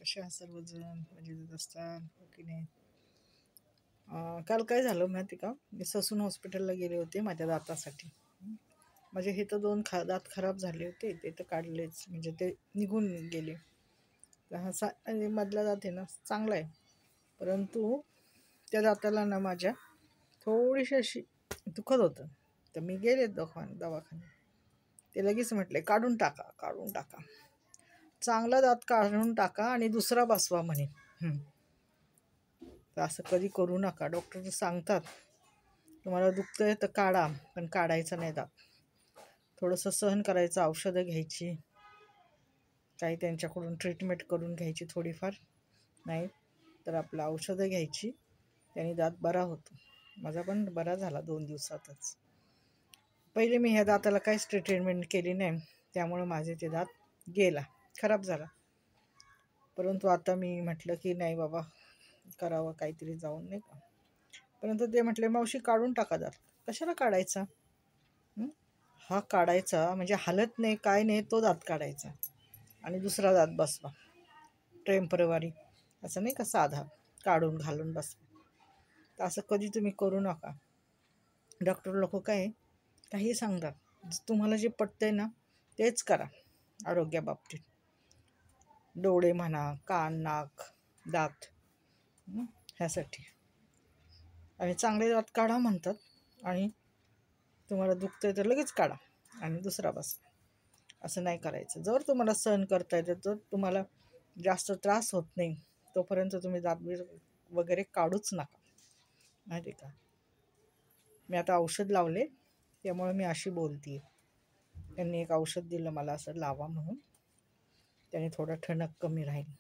कसे आहात सर्वजण? मजेत असतात हो की नाही? काल काय झालं माहिती का, मी ससून हॉस्पिटलला गेले होते माझ्या दातासाठी. माझे हे तर दोन दात खराब झाले होते, ते तर काढलेच, म्हणजे ते निघून गेले. तर आणि मधला दात आहे ना चांगला आहे, परंतु त्या दाताला ना माझ्या थोडीशी अशी दुखत होतं. तर मी गेले दवाखान्यात. ते लगेच म्हटले काढून टाका, काढून टाका, चांगला दात काढून टाका आणि दुसरा बसवा म्हणे. तर असं कधी करू नका. डॉक्टर सांगतात तुम्हाला दुखतंय तर काढा, पण काढायचं नाही दात. थोडंसं सहन करायचं, औषधं घ्यायची, काही त्यांच्याकडून ट्रीटमेंट करून घ्यायची थोडीफार, नाही तर आपलं औषधं घ्यायची, त्याने दात बरा होतो. माझा पण बरा झाला 2 दिवसातच. पहिले मी ह्या दाताला काहीच ट्रीटमेंट केली नाही, त्यामुळे माझे ते दात गेला, खराब झाला. परंतु आता मी म्हटलं की नाही बाबा, करावं काहीतरी जाऊन, नाही का. परंतु ते म्हटले मावशी काढून टाका दात. कशाला काढायचा? हा काढायचा म्हणजे हालत नाही काय नाही, तो दात काढायचा आणि दुसरा दात बसवा टेम्पररी, असं नाही का साधा काढून घालून बसवा. तर असं कधी तुम्ही करू नका. डॉक्टर लोक काही सांगतात, तुम्हाला जे पटतंय ना तेच करा आरोग्याबाबतीत. डोळे म्हणा, कान, नाक, दात, ह्यासाठी. आणि चांगले दात काढा म्हणतात, आणि तुम्हाला दुखतंय तर लगेच काढा आणि दुसरा बसवा. असं नाही करायचं. जर तुम्हाला सहन करता येतं, जर तुम्हाला जास्त त्रास होत नाही, तोपर्यंत तुम्ही दात वगैरे काढूच नका, माहिती का. मी आता औषध लावले, त्यामुळे मी अशी बोलते. त्यांनी एक औषध दिलं मला असं लावा म्हणून, त्याने थोडं ठणक कमी राहील.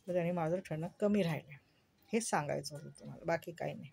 तर त्याने माझं ठणक कमी राहिलं, हेच सांगायचं होतं तुम्हाला, बाकी काही नाही.